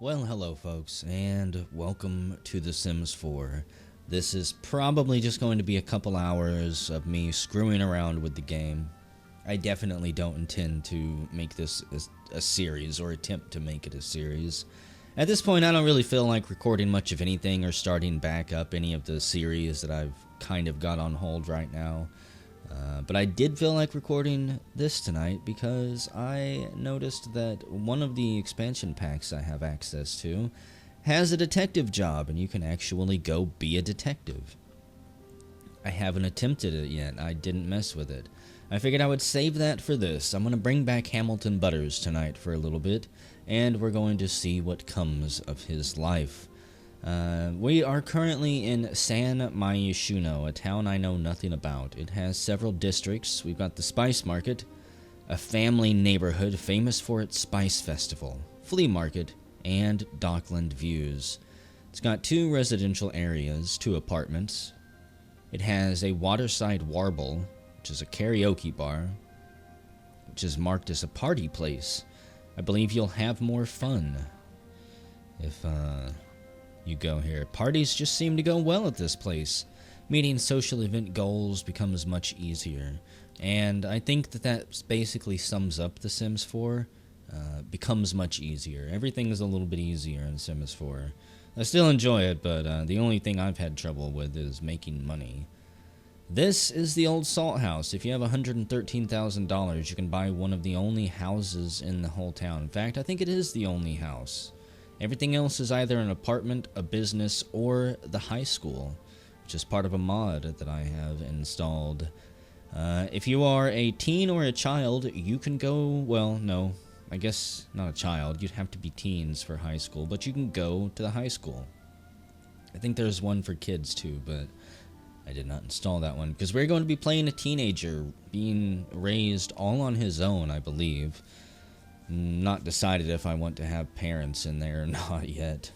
Well, hello folks, and welcome to The Sims 4. This is probably just going to be a couple hours of me screwing around with the game. I definitely don't intend to make this a series, or attempt to make it a series. At this point, I don't really feel like recording much of anything or starting back up any of the series that I've kind of got on hold right now. But I did feel like recording this tonight because I noticed that one of the expansion packs I have access to has a detective job, and you can actually go be a detective. I haven't attempted it yet. I didn't mess with it. I figured I would save that for this. I'm going to bring back Hamilton Butters tonight for a little bit, and we're going to see what comes of his life. We are currently in San Myshuno, a town I know nothing about. It has several districts. We've got the Spice Market, a family neighborhood famous for its Spice Festival, flea market, and dockland views. It's got 2 residential areas, 2 apartments. It has a Waterside Warble, which is a karaoke bar, which is marked as a party place. I believe you'll have more fun if, you go here. Parties just seem to go well at this place. Meeting social event goals becomes much easier. And I think that basically sums up The Sims 4. Becomes much easier. Everything is a little bit easier in Sims 4. I still enjoy it, but the only thing I've had trouble with is making money. This is the old salt house. If you have $113,000, you can buy one of the only houses in the whole town. In fact, I think it is the only house. Everything else is either an apartment, a business, or the high school, which is part of a mod that I have installed. If you are a teen or a child, you can go, well, no, I guess not a child. You'd have to be teens for high school, but you can go to the high school. I think there's one for kids too, but I did not install that one because we're going to be playing a teenager being raised all on his own, I believe. Not decided if I want to have parents in there or not yet.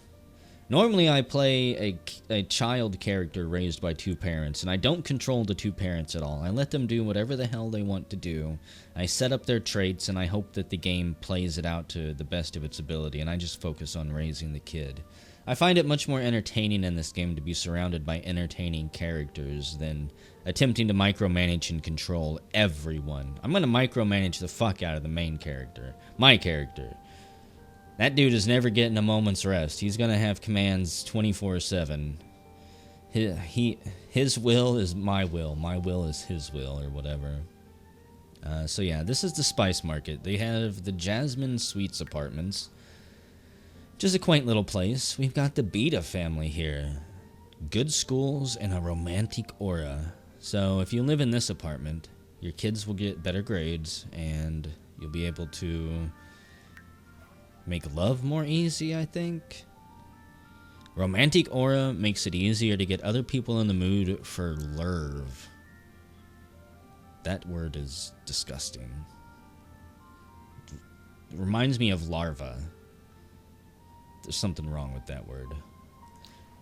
Normally I play a child character raised by 2 parents, and I don't control the 2 parents at all. I let them do whatever the hell they want to do. I set up their traits, and I hope that the game plays it out to the best of its ability, and I just focus on raising the kid. I find it much more entertaining in this game to be surrounded by entertaining characters than attempting to micromanage and control everyone. I'm going to micromanage the fuck out of the main character. My character. That dude is never getting a moment's rest. He's going to have commands 24/7. His will is my will. My will is his will, or whatever. So yeah, this is the Spice Market. They have the Jasmine Suites apartments, which is a quaint little place. We've got the Beta family here. Good schools and a romantic aura. So if you live in this apartment, your kids will get better grades, and you'll be able to make love more easy, I think. Romantic aura makes it easier to get other people in the mood for lerv. That word is disgusting. It reminds me of larva. There's something wrong with that word.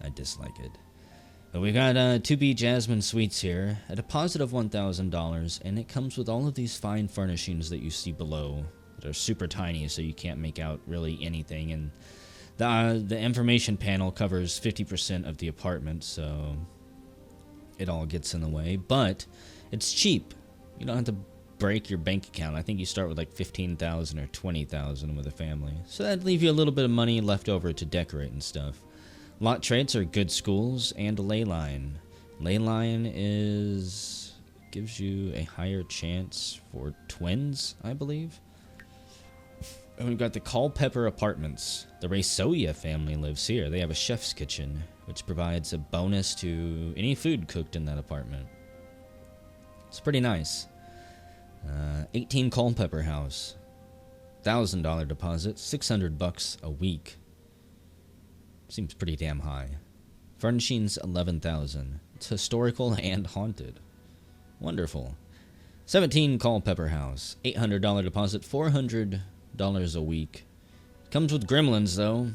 I dislike it. But we got 2B Jasmine Suites here, a deposit of $1,000, and it comes with all of these fine furnishings that you see below that are super tiny, so you can't make out really anything. And the information panel covers 50% of the apartment, so it all gets in the way. But it's cheap. You don't have to break your bank account. I think you start with like $15,000 or $20,000 with a family, so that'd leave you a little bit of money left over to decorate and stuff. Lot traits are good schools and leyline. Leyline gives you a higher chance for twins, I believe. And we've got the Culpepper Apartments. The Raysoya family lives here. They have a chef's kitchen, which provides a bonus to any food cooked in that apartment. It's pretty nice. 18 Culpepper House. $1,000 deposit, $600 a week. Seems pretty damn high. Furnishings, $11,000. It's historical and haunted. Wonderful. 17 Culpepper House. $800 deposit, $400 a week. Comes with gremlins, though.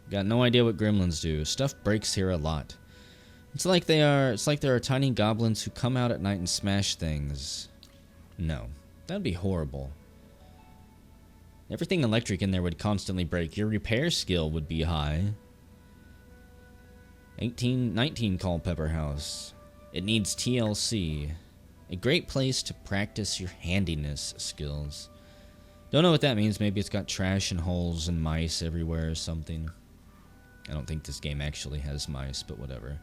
Got no idea what gremlins do. Stuff breaks here a lot. It's like there are tiny goblins who come out at night and smash things. No. That'd be horrible. Everything electric in there would constantly break. Your repair skill would be high. 19 Culpeper House. It needs TLC. A great place to practice your handiness skills. Don't know what that means. Maybe it's got trash and holes and mice everywhere or something. I don't think this game actually has mice, but whatever.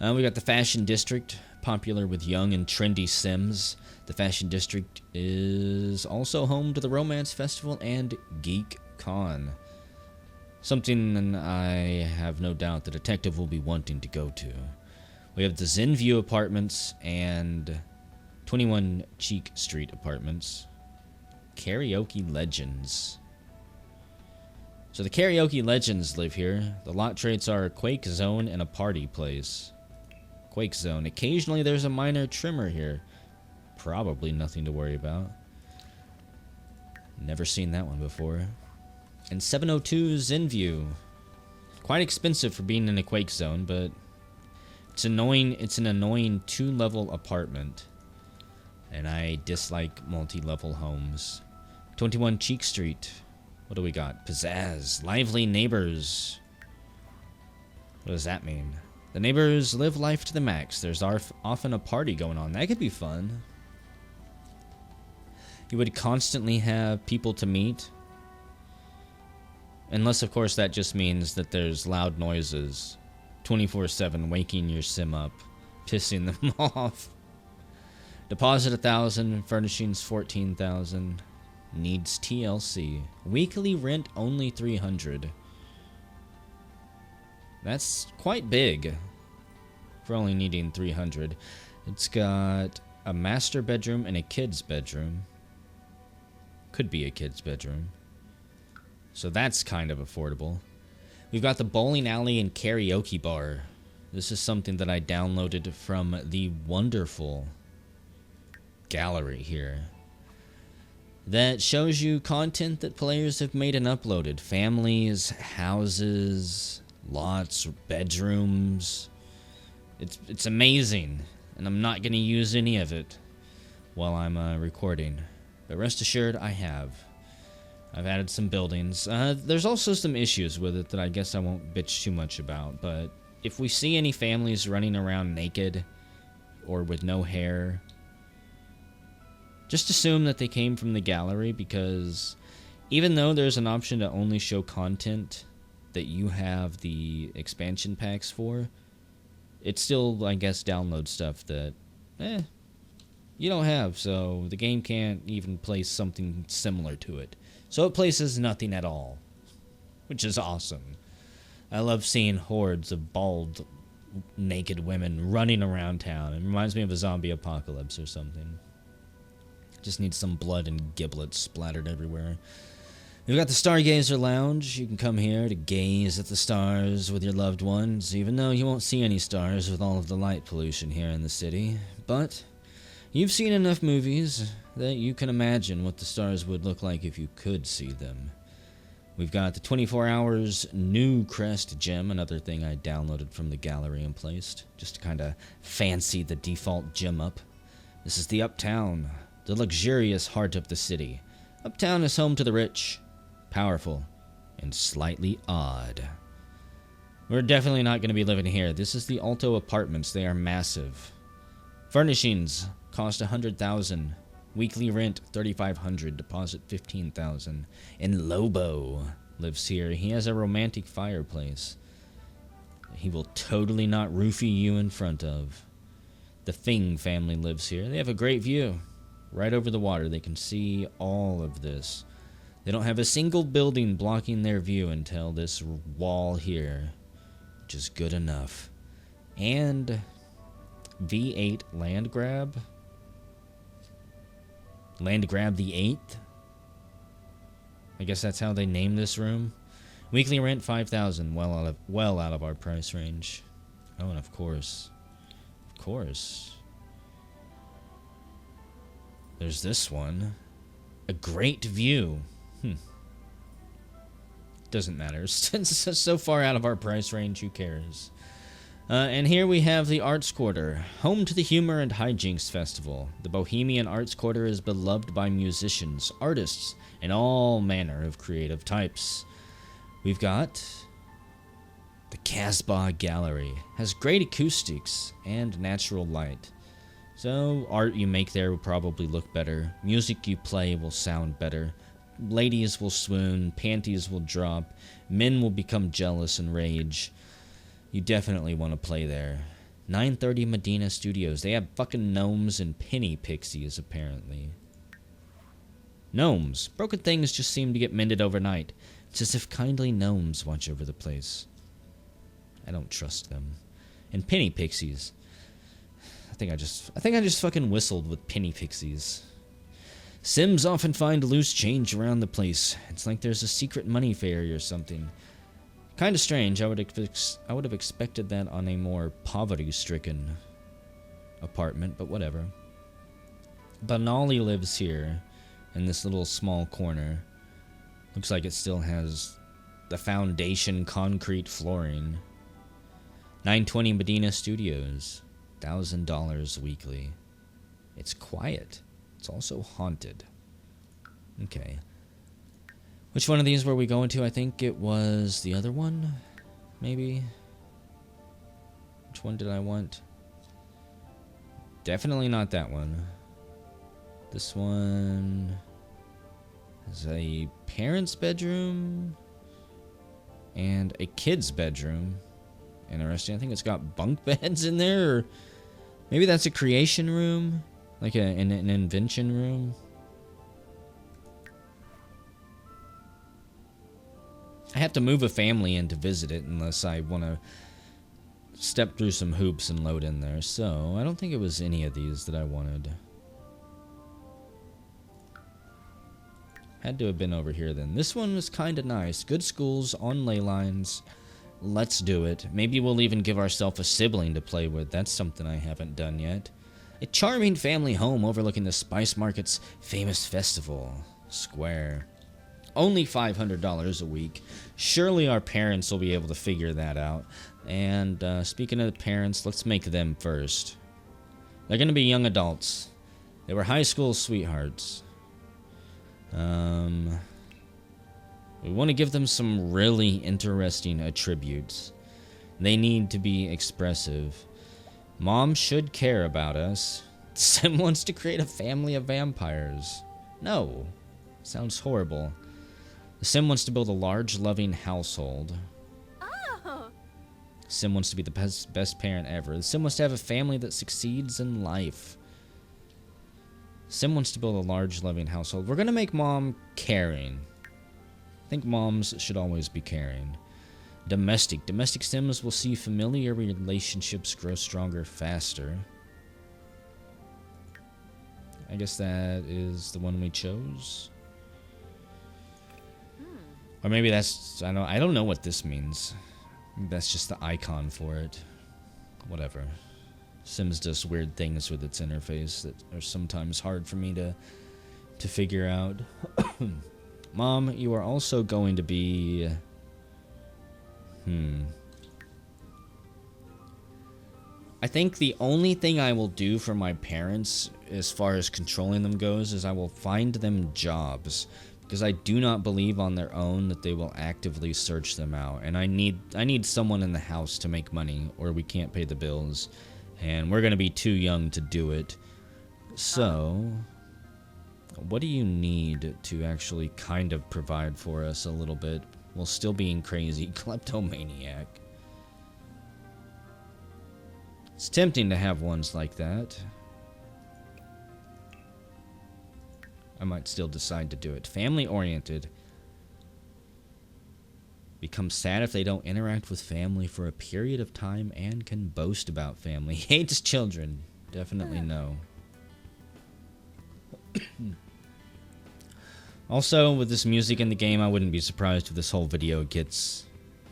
We got the Fashion District, popular with young and trendy Sims. The Fashion District is also home to the Romance Festival and Geek Con. Something I have no doubt the detective will be wanting to go to. We have the Zenview Apartments and 21 Cheek Street Apartments. Karaoke Legends. So the Karaoke Legends live here. The lot traits are a Quake Zone and a Party Place. Quake Zone. Occasionally there's a minor trimmer here. Probably nothing to worry about. Never seen that one before. And 702 Zenview. Quite expensive for being in a Quake Zone, but it's annoying. It's an annoying 2-level apartment. And I dislike multi-level homes. 21 Cheek Street. What do we got? Pizzazz. Lively neighbors. What does that mean? The neighbors live life to the max. There's often a party going on. That could be fun. You would constantly have people to meet. Unless, of course, that just means that there's loud noises 24/7, waking your sim up, pissing them off. Deposit 1,000, furnishings 14,000. Needs TLC. Weekly rent only 300. That's quite big for only needing 300. It's got a master bedroom and a kid's bedroom. Could be a kid's bedroom. So that's kind of affordable. We've got the bowling alley and karaoke bar. This is something that I downloaded from the wonderful gallery here that shows you content that players have made and uploaded. Families, houses, lots, bedrooms. It's amazing, and I'm not going to use any of it while I'm recording. But rest assured, I've added some buildings. There's also some issues with it that I guess I won't bitch too much about, but if we see any families running around naked or with no hair, just assume that they came from the gallery, because even though there's an option to only show content that you have the expansion packs for, it still, I guess, downloads stuff that, you don't have, so the game can't even place something similar to it. So it places nothing at all, which is awesome. I love seeing hordes of bald, naked women running around town. It reminds me of a zombie apocalypse or something. Just needs some blood and giblets splattered everywhere. We've got the Stargazer Lounge. You can come here to gaze at the stars with your loved ones, even though you won't see any stars with all of the light pollution here in the city. But you've seen enough movies that you can imagine what the stars would look like if you could see them. We've got the 24 Hours New Crest Gym, another thing I downloaded from the gallery and placed, just to kind of fancy the default gym up. This is the Uptown, the luxurious heart of the city. Uptown is home to the rich, powerful, and slightly odd. We're definitely not going to be living here. This is the Alto Apartments. They are massive. Furnishings cost $100,000. Weekly rent $3,500. Deposit $15,000. And Lobo lives here. He has a romantic fireplace he will totally not roofie you in front of. The Fing family lives here. They have a great view. Right over the water. They can see all of this. They don't have a single building blocking their view until this wall here, which is good enough. And V8 land grab. Land grab the 8th. I guess that's how they name this room. Weekly rent $5,000. Well out of our price range. Oh, and of course, there's this one. A great view. Doesn't matter. Since it's so far out of our price range, who cares? And here we have the Arts Quarter, home to the Humor and Hijinks Festival. The Bohemian Arts Quarter is beloved by musicians, artists, in all manner of creative types. We've got the Casbah Gallery. Has great acoustics and natural light. So art you make there will probably look better. Music you play will sound better. Ladies will swoon, panties will drop, men will become jealous and rage. You definitely want to play there. 930 Medina Studios. They have fucking gnomes and penny pixies, apparently. Gnomes. Broken things just seem to get mended overnight. It's as if kindly gnomes watch over the place. I don't trust them. And penny pixies. I think I just fucking whistled with penny pixies. Sims often find loose change around the place. It's like there's a secret money fairy or something. Kind of strange. I would have expected that on a more poverty-stricken apartment, but whatever. Banali lives here in this little small corner. Looks like it still has the foundation concrete flooring. 920 Medina Studios. $1,000 weekly. It's quiet. It's also haunted. Okay. Which one of these were we going to? I think it was the other one, maybe? Which one did I want? Definitely not that one. This one is a parent's bedroom and a kid's bedroom. Interesting. I think it's got bunk beds in there, or maybe that's a creation room, like an invention room. I have to move a family in to visit it unless I want to step through some hoops and load in there. So I don't think it was any of these that I wanted. Had to have been over here then. This one was kind of nice. Good schools on ley lines. Let's do it. Maybe we'll even give ourselves a sibling to play with. That's something I haven't done yet. A charming family home overlooking the Spice Market's famous festival square. Only $500 a week. Surely our parents will be able to figure that out. And speaking of the parents, let's make them first. They're going to be young adults. They were high school sweethearts. We want to give them some really interesting attributes. They need to be expressive. Mom should care about us. Sim wants to create a family of vampires. No. Sounds horrible. The Sim wants to build a large, loving household. Oh. Sim wants to be the best parent ever. The Sim wants to have a family that succeeds in life. Sim wants to build a large, loving household. We're going to make Mom caring. I think moms should always be caring. Domestic. Domestic Sims will see familiar relationships grow stronger faster. I guess that is the one we chose. Or maybe that's... I don't know what this means. That's just the icon for it. Whatever. Sims does weird things with its interface that are sometimes hard for me to figure out. Mom, you are also going to be... I think the only thing I will do for my parents, as far as controlling them goes, is I will find them jobs. Because I do not believe on their own that they will actively search them out. And I need someone in the house to make money, or we can't pay the bills. And we're going to be too young to do it. So... what do you need to actually kind of provide for us a little bit while still being crazy? Kleptomaniac. It's tempting to have ones like that. I might still decide to do it. Family-oriented. Become sad if they don't interact with family for a period of time and can boast about family. Hates children. Definitely no. Also, with this music in the game, I wouldn't be surprised if this whole video gets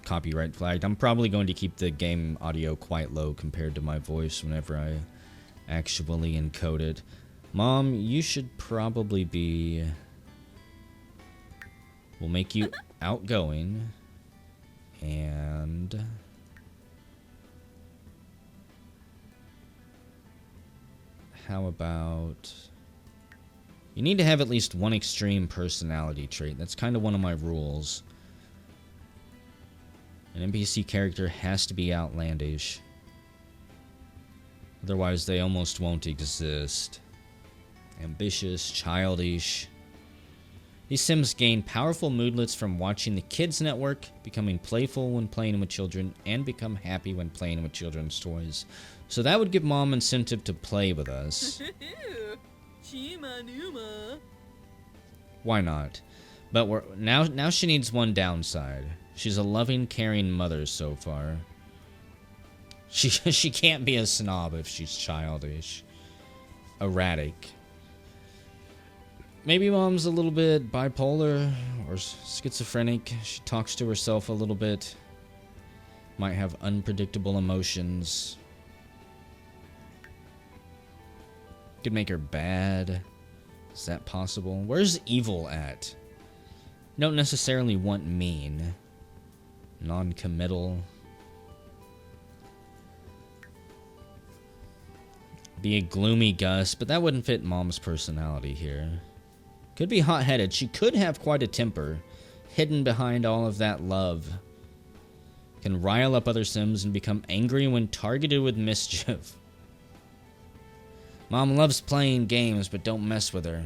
copyright flagged. I'm probably going to keep the game audio quite low compared to my voice whenever I actually encode it. Mom, you should probably be... we'll make you outgoing. And... how about... You need to have at least one extreme personality trait. That's kind of one of my rules. An NPC character has to be outlandish. Otherwise, they almost won't exist. Ambitious, childish. These Sims gain powerful moodlets from watching the Kids Network, becoming playful when playing with children, and become happy when playing with children's toys. So that would give Mom incentive to play with us. Why not? But now she needs one downside. She's a loving, caring mother so far. She can't be a snob if she's childish. Erratic. Maybe Mom's a little bit bipolar or schizophrenic. She talks to herself a little bit. Might have unpredictable emotions. Could make her bad. Is that possible? Where's evil at? You don't necessarily want mean. Non-committal. Be a gloomy Gus, but that wouldn't fit Mom's personality here. Could be hot-headed. She could have quite a temper, hidden behind all of that love. Can rile up other Sims and become angry when targeted with mischief. Mom loves playing games, but don't mess with her.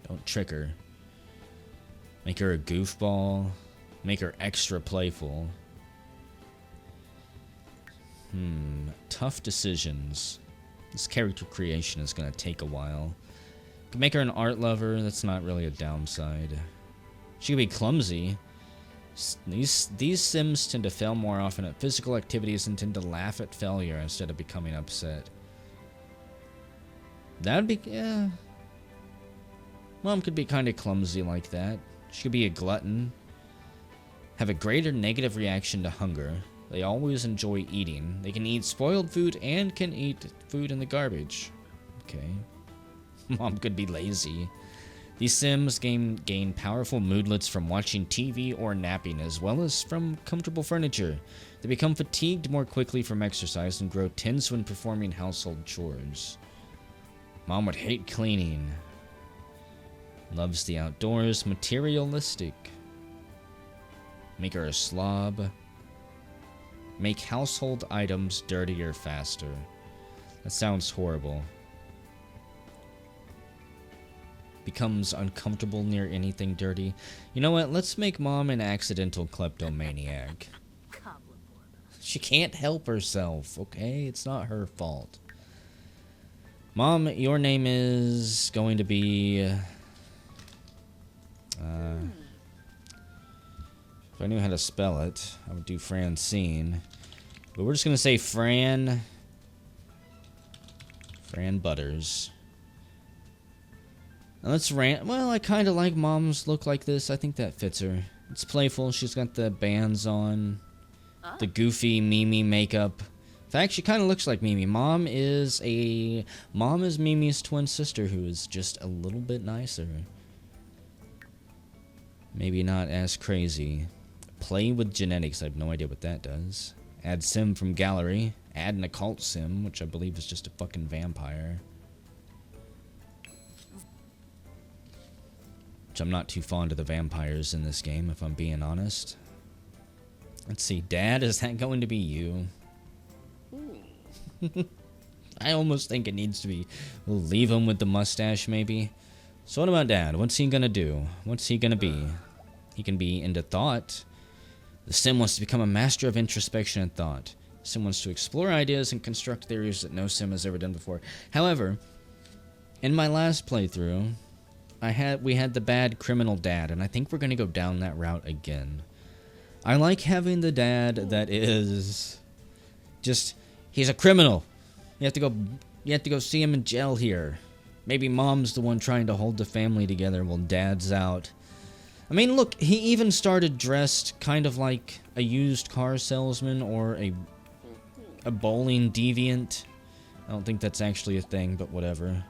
Don't trick her. Make her a goofball. Make her extra playful. Tough decisions. This character creation is going to take a while. Could make her an art lover. That's not really a downside. She could be clumsy. These Sims tend to fail more often at physical activities and tend to laugh at failure instead of becoming upset. That'd be, yeah. Mom could be kind of clumsy like that. She could be a glutton. Have a greater negative reaction to hunger. They always enjoy eating. They can eat spoiled food and can eat food in the garbage. Okay. Mom could be lazy. These Sims gain powerful moodlets from watching TV or napping, as well as from comfortable furniture. They become fatigued more quickly from exercise and grow tense when performing household chores. Mom would hate cleaning. Loves the outdoors. Materialistic. Make her a slob. Make household items dirtier faster. That sounds horrible. Becomes uncomfortable near anything dirty. You know what? Let's make Mom an accidental kleptomaniac. She can't help herself, okay? It's not her fault. Mom, your name is going to be... if I knew how to spell it, I would do Francine. But we're just going to say Fran Butters. Now let's rant. Well, I kind of like Mom's look like this. I think that fits her. It's playful. She's got the bands on. The goofy Mimi makeup. In fact, she kind of looks like Mimi. Mom is Mimi's twin sister, who is just a little bit nicer. Maybe not as crazy. Play with genetics. I have no idea what that does. Add Sim from gallery. Add an occult Sim, which I believe is just a fucking vampire. Which I'm not too fond of the vampires in this game, if I'm being honest. Let's see. Dad, is that going to be you? I almost think it needs to be. We'll leave him with the mustache, maybe. So what about Dad? What's he gonna do? What's he gonna be? He can be into thought. The Sim wants to become a master of introspection and thought. The Sim wants to explore ideas and construct theories that no Sim has ever done before. However, in my last playthrough, we had the bad criminal dad, and I think we're gonna go down that route again. I like having the dad that is just, he's a criminal. You have to go see him in jail here. Maybe Mom's the one trying to hold the family together while Dad's out. I mean, look, he even started dressed kind of like a used car salesman or a bowling deviant. I don't think that's actually a thing, but whatever.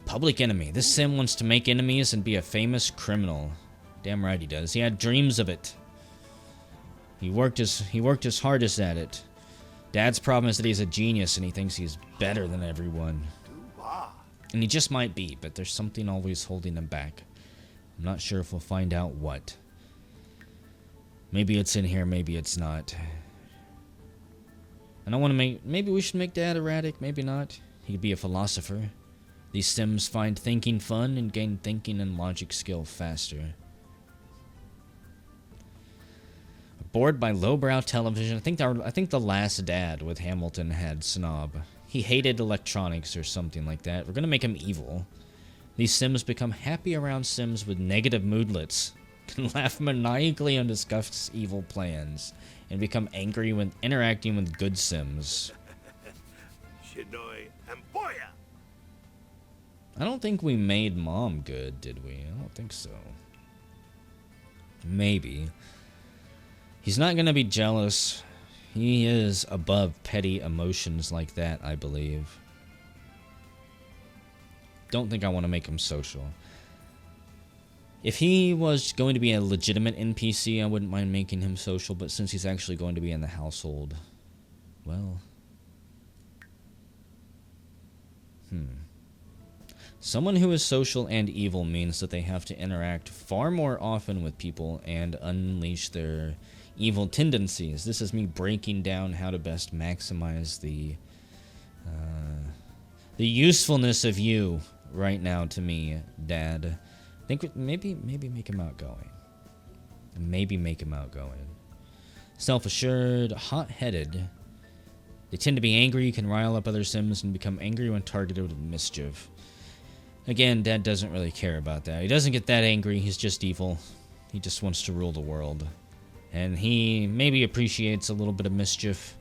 Public enemy. This Sim wants to make enemies and be a famous criminal. Damn right he does. He had dreams of it. He worked his hardest at it. Dad's problem is that he's a genius and he thinks he's better than everyone. And he just might be, but there's something always holding him back. I'm not sure if we'll find out what. Maybe it's in here, maybe it's not. I don't want to make... Maybe we should make Dad erratic, maybe not. He could be a philosopher. These Sims find thinking fun and gain thinking and logic skill faster. Bored by lowbrow television. I think the last Dad with Hamilton had snob. He hated electronics or something like that. We're gonna make him evil. These Sims become happy around Sims with negative moodlets, can laugh maniacally and discuss evil plans, and become angry when interacting with good Sims. I don't think we made Mom good, did we? I don't think so. Maybe. He's not gonna be jealous. He is above petty emotions like that, I believe. Don't think I want to make him social. If he was going to be a legitimate NPC, I wouldn't mind making him social, but since he's actually going to be in the household, well... Someone who is social and evil means that they have to interact far more often with people and unleash their evil tendencies. This is me breaking down how to best maximize the usefulness of you right now to me, Dad. I think maybe make him outgoing. Maybe make him outgoing. Self-assured, hot-headed. They tend to be angry, can rile up other Sims, and become angry when targeted with mischief. Again, Dad doesn't really care about that. He doesn't get that angry, he's just evil. He just wants to rule the world. And he maybe appreciates a little bit of mischief,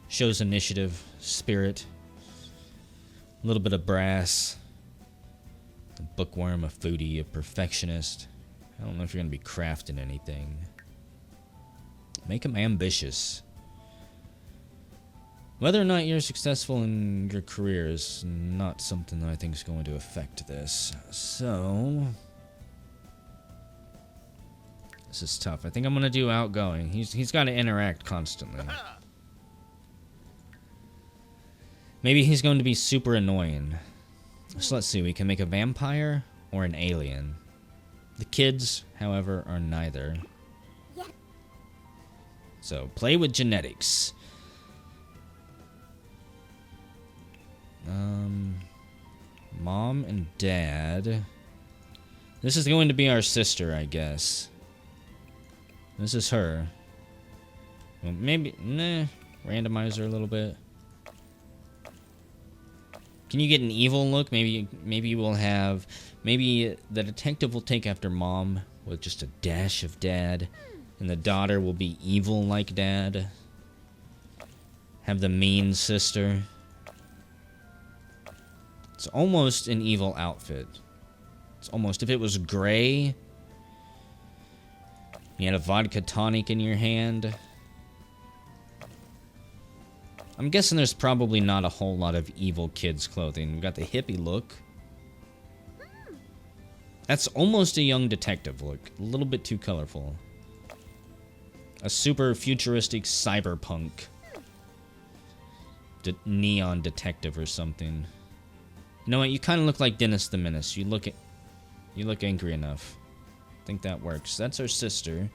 shows initiative, spirit, a little bit of brass. A bookworm, a foodie, a perfectionist. I don't know if you're going to be crafting anything. Make him ambitious. Whether or not you're successful in your career is not something that I think is going to affect this. So... this is tough. I think I'm going to do outgoing. He's got to interact constantly. Maybe he's going to be super annoying. So let's see. We can make a vampire or an alien. The kids, however, are neither. So, play with genetics. Mom and Dad. This is going to be our sister, I guess. This is her. Well, maybe, randomize her a little bit. Can you get an evil look? Maybe we'll have... maybe the detective will take after Mom with just a dash of Dad. And the daughter will be evil like Dad. Have the mean sister. It's almost an evil outfit. It's almost... if it was gray... you had a vodka tonic in your hand. I'm guessing there's probably not a whole lot of evil kids' clothing. We've got the hippie look. That's almost a young detective look. A little bit too colorful. A super futuristic cyberpunk. Neon detective or something. You know what? You kind of look like Dennis the Menace. You look angry enough. I think that works. That's her sister.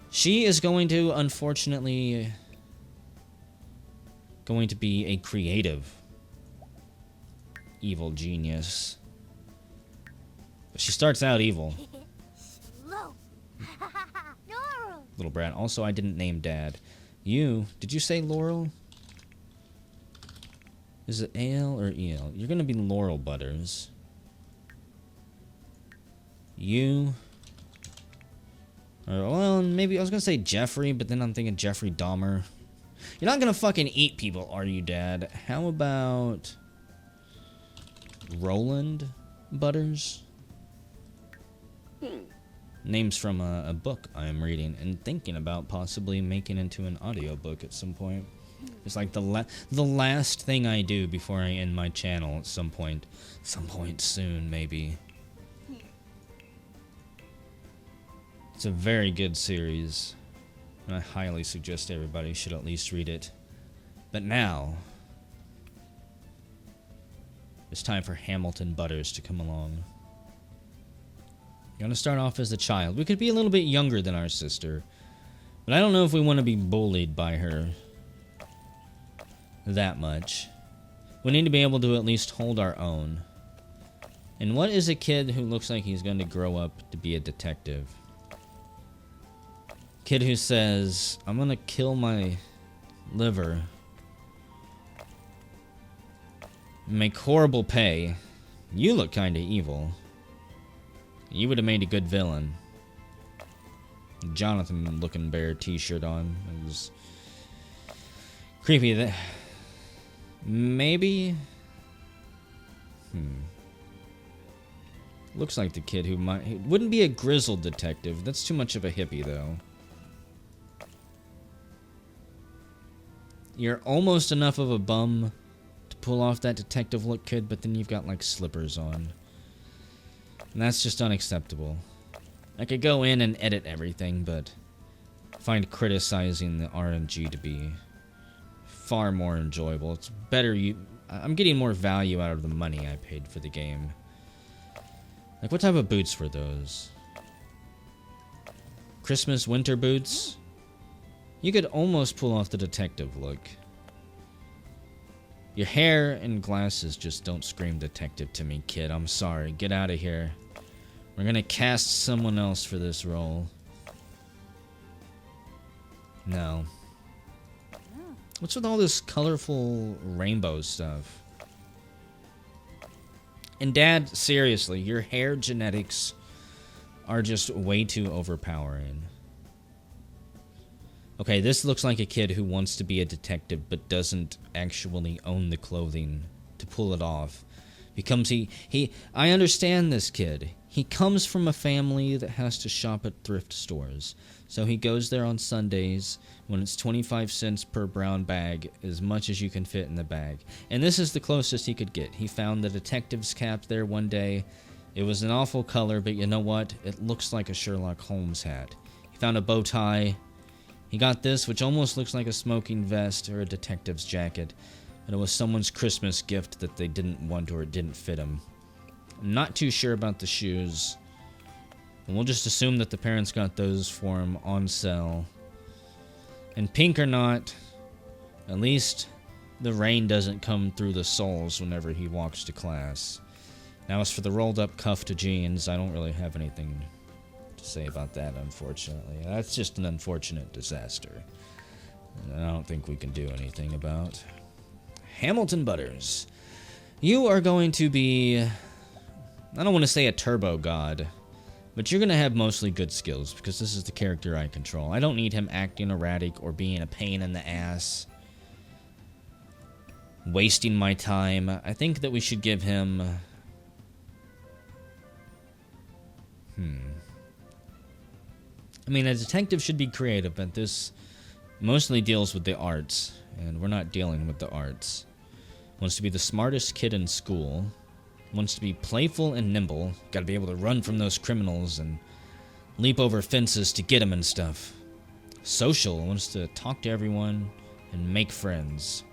She is going to, unfortunately, going to be a creative evil genius. But she starts out evil. Little brat. Also, I didn't name Dad. You, did you say Laurel? Is it A-L or E-L? You're going to be Laurel Butters. You... or, well, maybe I was going to say Jeffrey, but then I'm thinking Jeffrey Dahmer. You're not going to fucking eat people, are you, Dad? How about... Roland Butters? Names from a book I'm reading and thinking about possibly making into an audiobook at some point. It's like the last thing I do before I end my channel at some point. Some point soon, maybe. It's a very good series, and I highly suggest everybody should at least read it. But now, it's time for Hamilton Butters to come along. You're gonna start off as a child. We could be a little bit younger than our sister, but I don't know if we want to be bullied by her that much. We need to be able to at least hold our own. And what is a kid who looks like he's going to grow up to be a detective? Kid who says, I'm going to kill my liver, make horrible pay. You look kind of evil. You would have made a good villain. Jonathan looking bear t-shirt on. It was creepy. Maybe. Looks like the kid who wouldn't be a grizzled detective. That's too much of a hippie, though. You're almost enough of a bum to pull off that detective look, kid, but then you've got, like, slippers on. And that's just unacceptable. I could go in and edit everything, but I find criticizing the RNG to be far more enjoyable. It's better I'm getting more value out of the money I paid for the game. Like, what type of boots were those? Christmas winter boots? You could almost pull off the detective look. Your hair and glasses just don't scream detective to me, kid. I'm sorry. Get out of here. We're gonna cast someone else for this role. No. What's with all this colorful rainbow stuff? And Dad, seriously, your hair genetics are just way too overpowering. Okay, this looks like a kid who wants to be a detective but doesn't actually own the clothing to pull it off. I understand this kid. He comes from a family that has to shop at thrift stores. So he goes there on Sundays when it's 25 cents per brown bag, as much as you can fit in the bag. And this is the closest he could get. He found the detective's cap there one day. It was an awful color, but you know what? It looks like a Sherlock Holmes hat. He found a bow tie. He got this, which almost looks like a smoking vest or a detective's jacket. But it was someone's Christmas gift that they didn't want or it didn't fit him. I'm not too sure about the shoes. And we'll just assume that the parents got those for him on sale. And pink or not, at least the rain doesn't come through the soles whenever he walks to class. Now, as for the rolled up cuff to jeans, I don't really have anything to say about that, unfortunately. That's just an unfortunate disaster. And I don't think we can do anything about. Hamilton Butters, you are going to be, I don't want to say a turbo god, but you're going to have mostly good skills because this is the character I control. I don't need him acting erratic or being a pain in the ass, wasting my time. I think that we should give him, I mean, a detective should be creative, but this mostly deals with the arts, and we're not dealing with the arts. Wants to be the smartest kid in school. Wants to be playful and nimble. Gotta be able to run from those criminals and leap over fences to get them and stuff. Social. Wants to talk to everyone and make friends.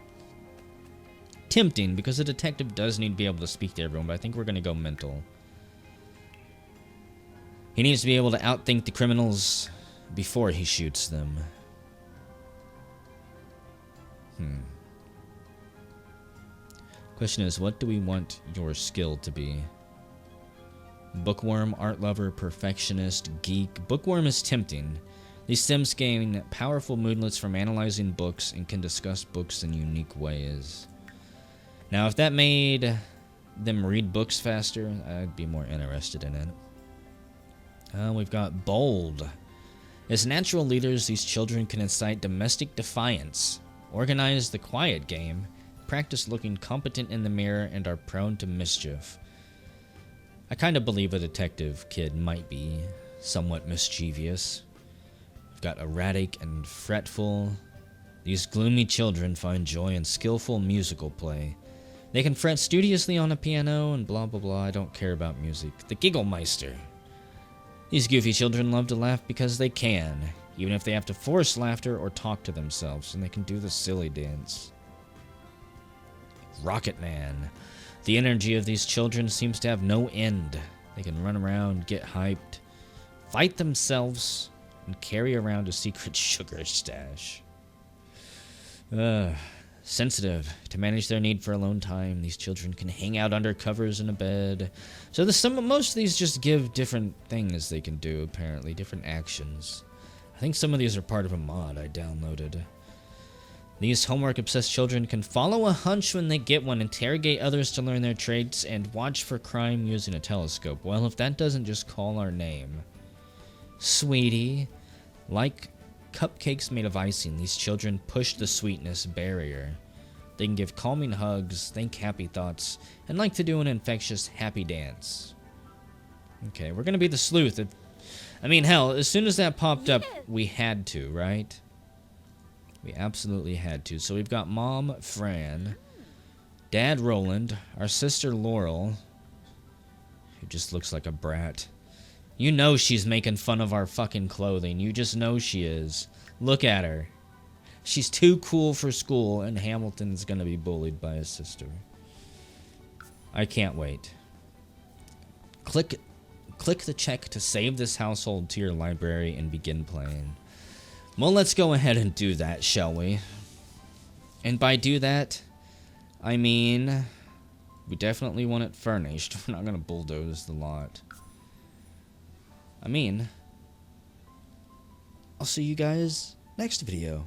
Tempting, because a detective does need to be able to speak to everyone, but I think we're gonna go mental. He needs to be able to outthink the criminals before he shoots them. Question is, what do we want your skill to be? Bookworm, art lover, perfectionist, geek. Bookworm is tempting. These Sims gain powerful moodlets from analyzing books and can discuss books in unique ways. Now, if that made them read books faster, I'd be more interested in it. We've got bold. As natural leaders, these children can incite domestic defiance, organize the quiet game, practice looking competent in the mirror, and are prone to mischief. I kind of believe a detective kid might be somewhat mischievous. We've got erratic and fretful. These gloomy children find joy in skillful musical play. They can fret studiously on a piano and blah blah blah. I don't care about music. The Gigglemeister. These goofy children love to laugh because they can, even if they have to force laughter or talk to themselves, and they can do the silly dance. Rocket Man. The energy of these children seems to have no end. They can run around, get hyped, fight themselves, and carry around a secret sugar stash. Sensitive. To manage their need for alone time, these children can hang out under covers in a bed. So most of these just give different things they can do, apparently, different actions. I think some of these are part of a mod I downloaded. These homework-obsessed children can follow a hunch when they get one, interrogate others to learn their traits, and watch for crime using a telescope. Well, if that doesn't just call our name. Sweetie. Like cupcakes made of icing, these children push the sweetness barrier. They can give calming hugs, think happy thoughts, and like to do an infectious happy dance. Okay, we're gonna be the sleuth. I mean, hell, as soon as that popped up, we had to, right? We absolutely had to. So we've got Mom, Fran, Dad, Roland, our sister, Laurel, who just looks like a brat. You know she's making fun of our fucking clothing. You just know she is. Look at her. She's too cool for school, and Hamilton's gonna be bullied by his sister. I can't wait. Click the check to save this household to your library and begin playing. Well, let's go ahead and do that, shall we? And by do that, I mean, we definitely want it furnished. We're not gonna bulldoze the lot. I mean, I'll see you guys next video.